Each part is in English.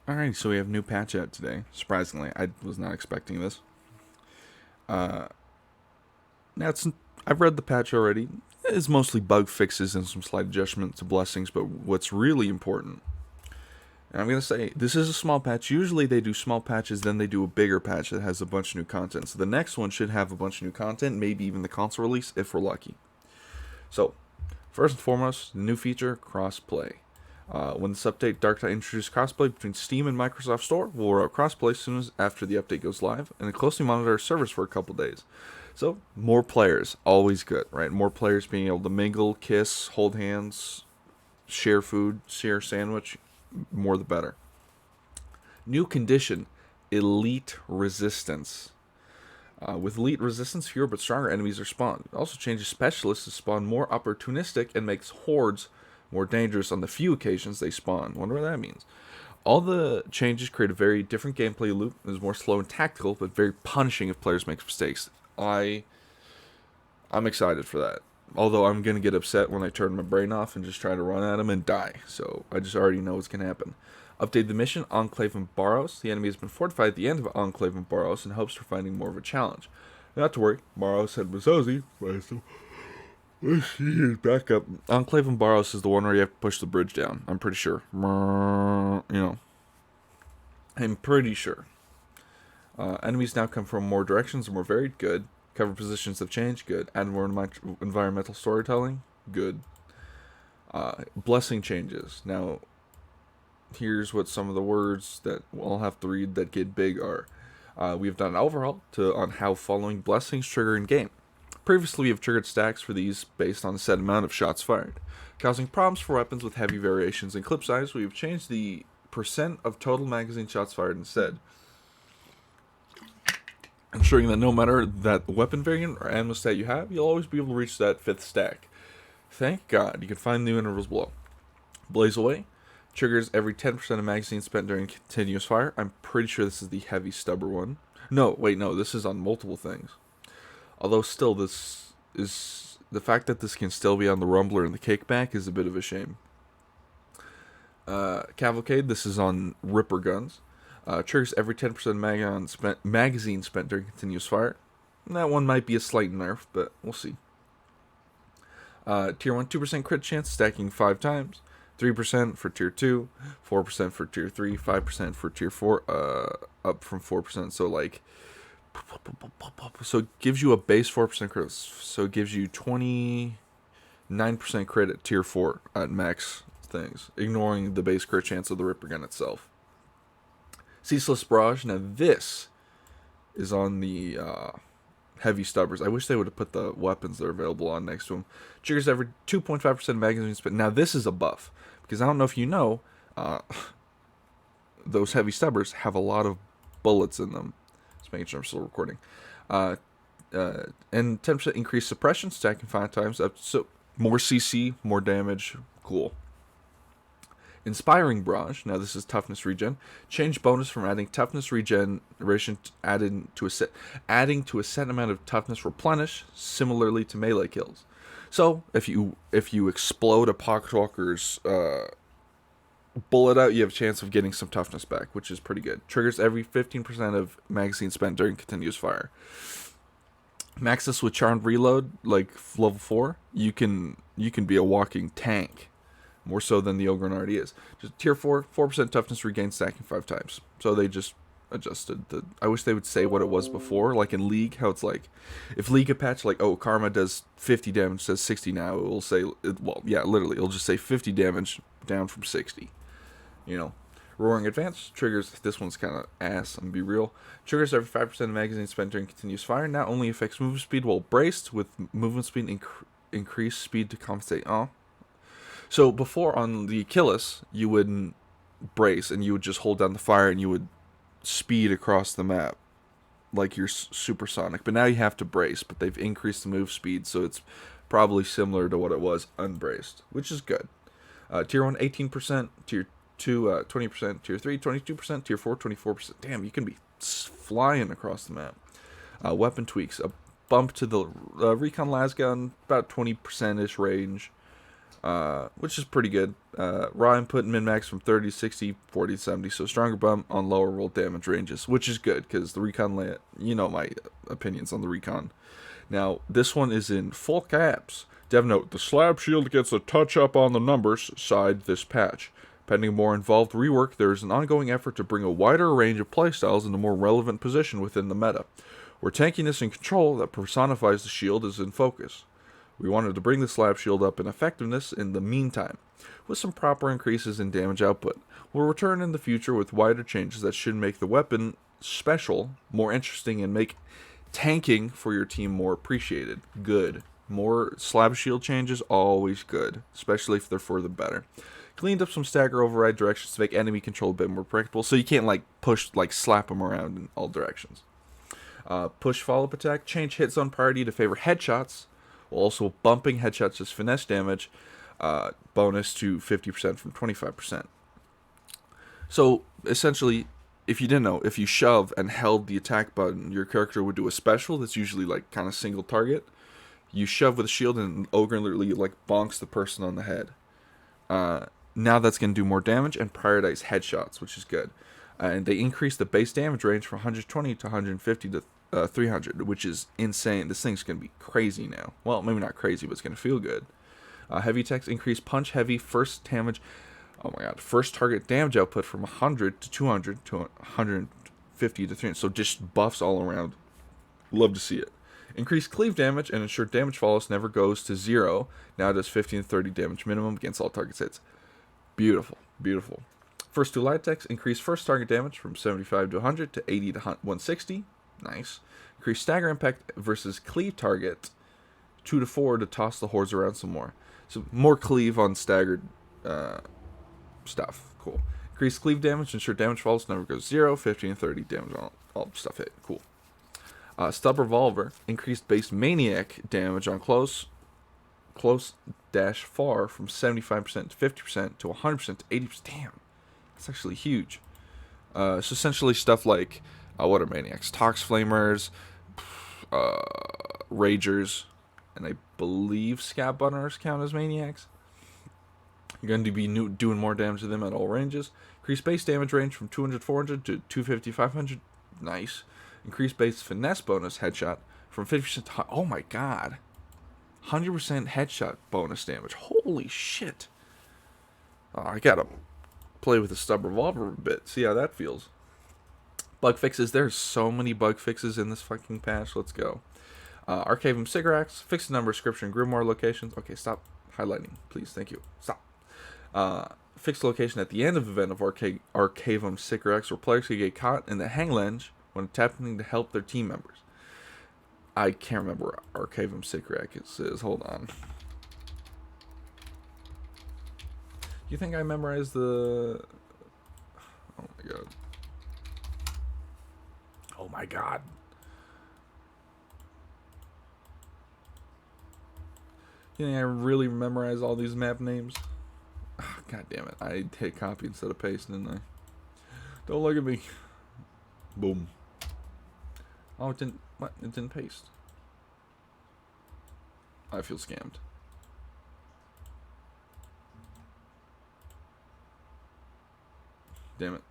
Alright, so we have a new patch out today. Surprisingly, I was not expecting this. Uh, now it's I've read the patch already. It's mostly bug fixes and some slight adjustments to blessings, but what's really important, and I'm gonna say this is a small patch. Usually they do small patches, then they do a bigger patch that has a bunch of new content. So the next one should have a bunch of new content, maybe even the console release if we're lucky. So first and foremost, the new feature, Crossplay. When this update, Dark Knight introduced crossplay between Steam and Microsoft Store. We'll roll out crossplay as soon as after the update goes live, and it closely monitors servers for a couple days. So more players, always good, right? More players being able to mingle, kiss, hold hands, share food, share sandwich, more the better. New condition, elite resistance. With elite resistance, fewer but stronger enemies are spawned. It also changes specialists to spawn more opportunistic and makes hordes more dangerous on the few occasions they spawn. Wonder what that means. All the changes create a very different gameplay loop. It is more slow and tactical, but very punishing if players make mistakes. I'm excited for that. Although I'm gonna get upset when I turn my brain off and just try to run at them and die. So I just already know what's gonna happen. Update the mission, Enclave and Barrows. The enemy has been fortified at the end of Enclave and Barrows in hopes for finding more of a challenge. Not to worry, Barrows had Mazozi, let's see his backup. Enclave and Barrows is the one where you have to push the bridge down. I'm pretty sure. I'm pretty sure. Enemies now come from more directions and more varied. Good. Cover positions have changed. Good. Add more environmental storytelling. Good. Blessing changes. Now, here's what some of the words that we'll have to read that get big are. We have done an overhaul on how following blessings trigger in game. Previously, we have triggered stacks for these based on a set amount of shots fired, causing problems for weapons with heavy variations in clip size. We have changed the percent of total magazine shots fired instead, ensuring that no matter that weapon variant or ammo stat you have, you'll always be able to reach that 5th stack. Thank God. You can find new intervals below. Blaze Away triggers every 10% of magazine spent during continuous fire. I'm pretty sure this is the heavy stubber one. No, this is on multiple things. Although still, this is the fact that this can still be on the Rumbler and the Kickback is a bit of a shame. Cavalcade, this is on Ripper guns. Triggers every 10% magazine spent during continuous fire. That one might be a slight nerf, but we'll see. Tier 1, 2% crit chance, stacking 5 times. 3% for Tier 2, 4% for Tier 3, 5% for Tier 4, up from 4%. So it gives you a base 4% crit. So it gives you 29% crit at Tier 4 at max things, ignoring the base crit chance of the Ripper gun itself. Ceaseless Barrage. Now this is on the heavy stubbers. I wish they would have put the weapons that are available on next to them. Triggers every 2.5% magazine spent. Now this is a buff, because I don't know if you know, those heavy stubbers have a lot of bullets in them. Just making sure I'm still recording. And 10% increased suppression, stacking 5 times up. So more CC, more damage. Cool. Inspiring Barrage. Now this is toughness regen. Change bonus from adding toughness regeneration adding to a set amount of toughness replenish, similarly to melee kills. So if you explode a Pocketwalker's bullet out, you have a chance of getting some toughness back, which is pretty good. Triggers every 15% of magazine spent during continuous fire. Max this with Charmed Reload, like level 4. You can be a walking tank. More so than the Ogren already is. Just Tier 4, 4% toughness regain, stacking 5 times. So they just adjusted the... I wish they would say what it was before. Like in League, how it's like... If League a patch, like, oh, Karma does 50 damage, says 60 now, it will say... Well, yeah, literally, it'll just say 50 damage down from 60. You know. Roaring Advance triggers... This one's kind of ass, I'm gonna be real. Triggers every 5% of magazine spent during continuous fire. Now only affects movement speed while braced, with movement speed increased speed to compensate. So before on the Achilles, you wouldn't brace and you would just hold down the fire and you would speed across the map like you're supersonic. But now you have to brace, but they've increased the move speed, so it's probably similar to what it was unbraced, which is good. Tier 1, 18%. Tier 2, 20%. Tier 3, 22%. Tier 4, 24%. Damn, you can be flying across the map. Weapon tweaks. A bump to the Recon Lasgun, about 20%-ish range. which is pretty good. Raw input and min-max from 30 to 60, 40 to 70, so stronger bump on lower roll damage ranges, which is good, because the recon, you know my opinions on the recon. Now, this one is in full caps. Dev note, the slab shield gets a touch-up on the numbers side this patch. Pending more involved rework, there is an ongoing effort to bring a wider range of playstyles into a more relevant position within the meta, where tankiness and control that personifies the shield is in focus. We wanted to bring the slab shield up in effectiveness in the meantime, with some proper increases in damage output. We'll return in the future with wider changes that should make the weapon special, more interesting, and make tanking for your team more appreciated. Good. More slab shield changes, always good, especially if they're for the better. Cleaned up some stagger override directions to make enemy control a bit more predictable, so you can't slap them around in all directions. Push follow-up attack, change hit zone priority to favor headshots, while also bumping headshots as finesse damage, bonus to 50% from 25%. So, essentially, if you didn't know, if you shove and held the attack button, your character would do a special that's usually, kind of single target. You shove with a shield and Ogre literally, bonks the person on the head. Now that's going to do more damage and prioritize headshots, which is good. And they increase the base damage range from 120 to 150 to 300, which is insane. This thing's going to be crazy now. Well, maybe not crazy, but it's going to feel good. Heavy attacks increase punch heavy first damage. Oh my god. First target damage output from 100 to 200 to 150 to 300. So just buffs all around. Love to see it. Increase cleave damage and ensure damage follows never goes to 0. Now it does 15 to 30 damage minimum against all target hits. Beautiful. Beautiful. First two light attacks increase first target damage from 75 to 100 to 80 to 160. Nice. Increase stagger impact versus cleave target 2 to 4 to toss the hordes around some more. So more cleave on staggered stuff. Cool. Increase cleave damage, ensure damage falls never goes 0. 15 and 30 damage on all stuff hit. Cool. Stub revolver, increased base maniac damage on close dash far from 75% to 50% to 100% to 80%. Damn. That's actually huge. So essentially stuff like, what are maniacs? Tox flamers, ragers, and I believe scab butters count as maniacs. You're going to be doing more damage to them at all ranges. Increase base damage range from 200, 400 to 250, 500. Nice. Increase base finesse bonus headshot from 50% to... Oh my god. 100% headshot bonus damage. Holy shit. I gotta play with the stub revolver a bit. See how that feels. Bug fixes. There's so many bug fixes in this fucking patch. Let's go. Arcavum Cigarettes. Fix the number, description, grimoire locations. Okay, stop highlighting. Please, thank you. Stop. Fix the location at the end of the event of Arcavum Cigarettes, where players can get caught in the hang lens when attempting to help their team members. I can't remember where Arcavum Cigarettes is. Hold on. You think I memorized the... Oh my god. Oh my god. You think I really memorized all these map names? Oh, god damn it. I hit copy instead of paste, didn't I? Don't look at me. Boom. Oh, it didn't... What? It didn't paste. I feel scammed. Damn it.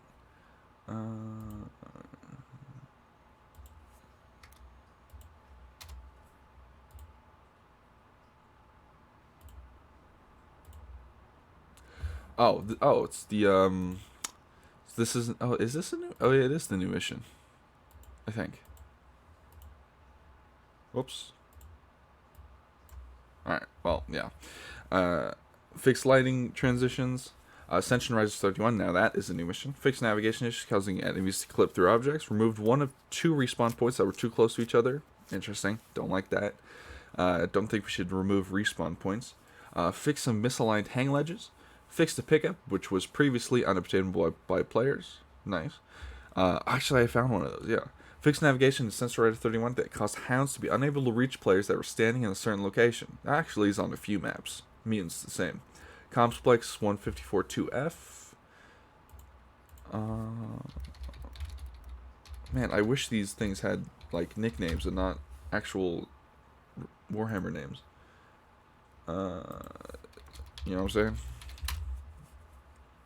It's the, this isn't, oh, is this a new, oh yeah, it is the new mission. I think. Whoops. Alright, well, yeah. Fix lighting transitions. Ascension Rises 31, now that is a new mission. Fix navigation issues causing enemies to clip through objects. Removed one of 2 respawn points that were too close to each other. Interesting. Don't like that. Don't think we should remove respawn points. Fix some misaligned hang ledges. Fix the pickup, which was previously unobtainable by players. Nice. Actually, I found one of those, yeah. Fix navigation in Ascension Rises 31 that caused hounds to be unable to reach players that were standing in a certain location. That actually is on a few maps. Mutant's the same. Complex 154-2F. Man, I wish these things had, like, nicknames and not actual Warhammer names. You know what I'm saying?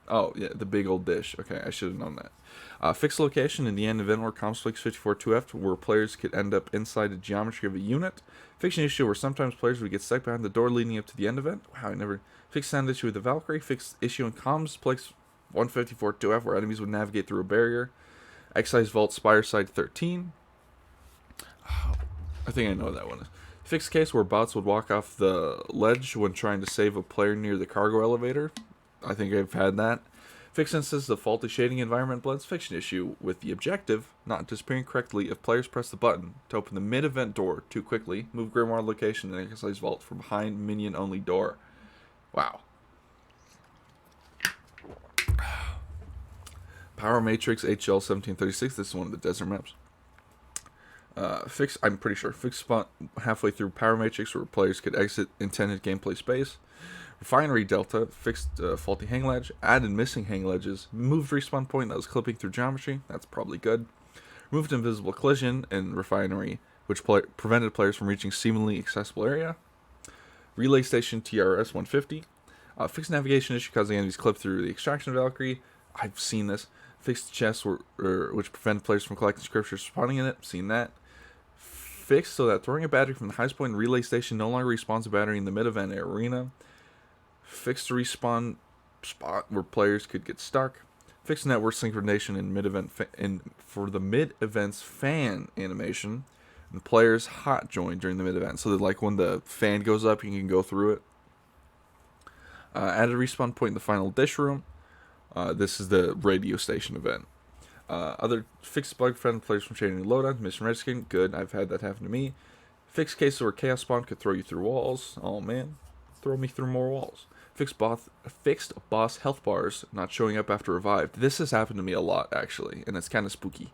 Oh, yeah, the big old dish. Okay, I should have known that. Fixed location in the end event where conflicts 54-2F, where players could end up inside the geometry of a unit. Fixed issue where sometimes players would get stuck behind the door leading up to the end event. Wow, I never. Fixed sound issue with the Valkyrie. Fixed issue in comms, place 154-2F, where enemies would navigate through a barrier. Excise Vault Spire Side 13. Oh, I think I know what that one is. Fixed case where bots would walk off the ledge when trying to save a player near the cargo elevator. I think I've had that. Fixed instance of faulty shading environment blends. Fiction issue with the objective not disappearing correctly if players press the button to open the mid-event door too quickly. Move Grimoire location and Exercise Vault from behind minion-only door. Wow. Power Matrix HL 1736. This is one of the desert maps. I'm pretty sure. Fixed spot halfway through Power Matrix where players could exit intended gameplay space. Refinery Delta, fixed faulty hang ledge, added missing hang ledges, moved respawn point that was clipping through geometry, that's probably good. Removed invisible collision in Refinery, which prevented players from reaching seemingly accessible area. Relay Station TRS 150, fixed navigation issue causing enemies clip through the extraction Valkyrie, I've seen this. Fixed chests which prevented players from collecting scriptures spawning in it, seen that. Fixed so that throwing a battery from the highest point in Relay Station no longer respawns a battery in the mid-event arena. Fixed respawn spot where players could get stuck. Fixed network synchronization in mid-event for the mid-event's fan animation. And players hot join during the mid-event. So that like when the fan goes up, you can go through it. Added respawn point in the final dish room. This is the radio station event. Other fixed bug prevented players from changing loadout. Mission red skin, good. I've had that happen to me. Fixed cases where chaos spawn could throw you through walls. Oh man, throw me through more walls. Fixed boss health bars not showing up after revived. This has happened to me a lot, actually, and it's kind of spooky.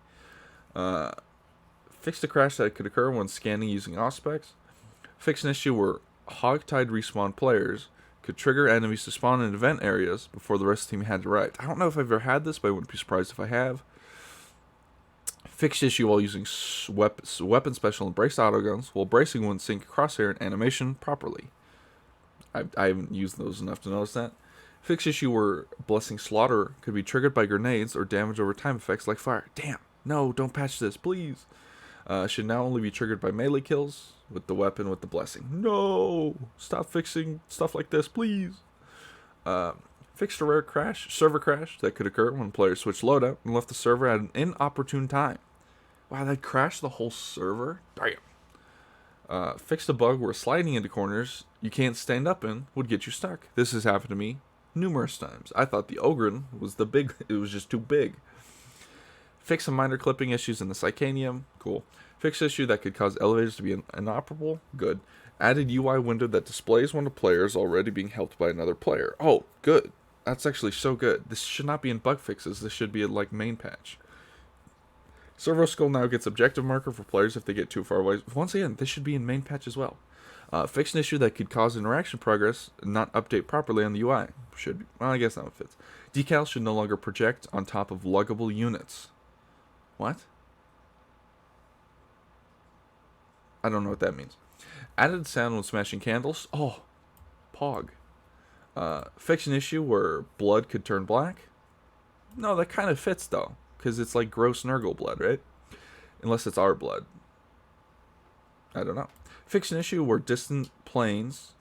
Fixed a crash that could occur when scanning using Auspex. Fixed an issue where hogtied respawn players could trigger enemies to spawn in event areas before the rest of the team had arrived. I don't know if I've ever had this, but I wouldn't be surprised if I have. Fixed issue while using weapon special and braced autoguns, while bracing wouldn't sync crosshair and animation properly. I haven't used those enough to notice that. Fixed issue where Blessing Slaughter could be triggered by grenades or damage over time effects like fire. Damn, no, don't patch this, please. Should now only be triggered by melee kills with the weapon with the Blessing. No, stop fixing stuff like this, please. Fixed a rare server crash that could occur when players switch loadout and left the server at an inopportune time. Wow, that crashed the whole server? Damn. Fixed a bug where sliding into corners you can't stand up in would get you stuck. This has happened to me numerous times. I thought the Ogren was it was just too big. Fix some minor clipping issues in the Psychanium. Cool. Fixed issue that could cause elevators to be inoperable. Good. Added UI window that displays when a player is already being helped by another player. Oh, good. That's actually so good. This should not be in bug fixes. This should be a main patch. Servo Skull now gets objective marker for players if they get too far away. Once again, this should be in main patch as well. Fix an issue that could cause interaction progress and not update properly on the UI. Should be. Well, I guess that one fits. Decals should no longer project on top of luggable units. What? I don't know what that means. Added sound when smashing candles. Oh, Pog. Fix an issue where blood could turn black. No, that kind of fits though. Because it's like gross Nurgle blood, right? Unless it's our blood. I don't know. Fix an issue where distant planes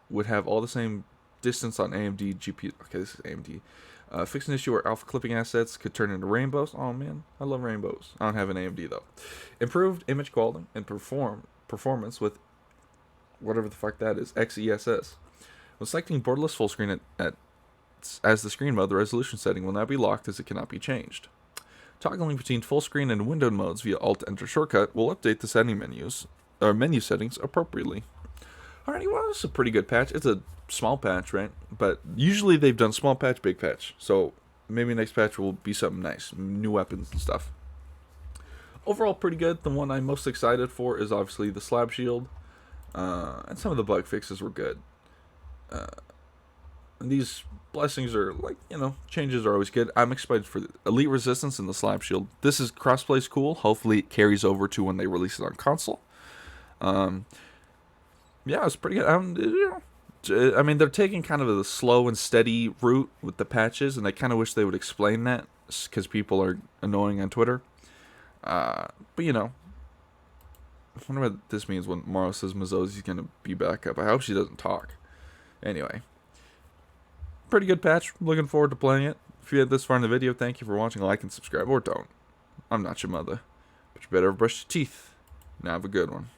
would have all the same distance on AMD GPU. Okay, this is AMD. Fix an issue where alpha clipping assets could turn into rainbows. Oh man, I love rainbows. I don't have an AMD though. Improved image quality and performance with whatever the fuck that is. XESS. When selecting borderless full screen as the screen mode, the resolution setting will now be locked as it cannot be changed. Toggling between full screen and windowed modes via Alt-Enter shortcut will update the menu settings appropriately. Alrighty, well, this is a pretty good patch. It's a small patch, right? But usually they've done small patch, big patch. So maybe next patch will be something nice. New weapons and stuff. Overall, pretty good. The one I'm most excited for is obviously the slab shield. And some of the bug fixes were good. And these blessings are changes are always good. I'm excited for the elite resistance and the slab shield. This is crossplay's cool. Hopefully it carries over to when they release it on console. Yeah, it's pretty good. I mean, they're taking kind of a slow and steady route with the patches, and I kind of wish they would explain that because people are annoying on Twitter. But you know, I wonder what this means when Maro says Mazzozzi's gonna be back up. I hope she doesn't talk. Anyway, pretty good patch. Looking forward to playing it. If you had this far in the video, thank you for watching. Like and subscribe, or don't. I'm not your mother, but you better brush your teeth. Now have a good one.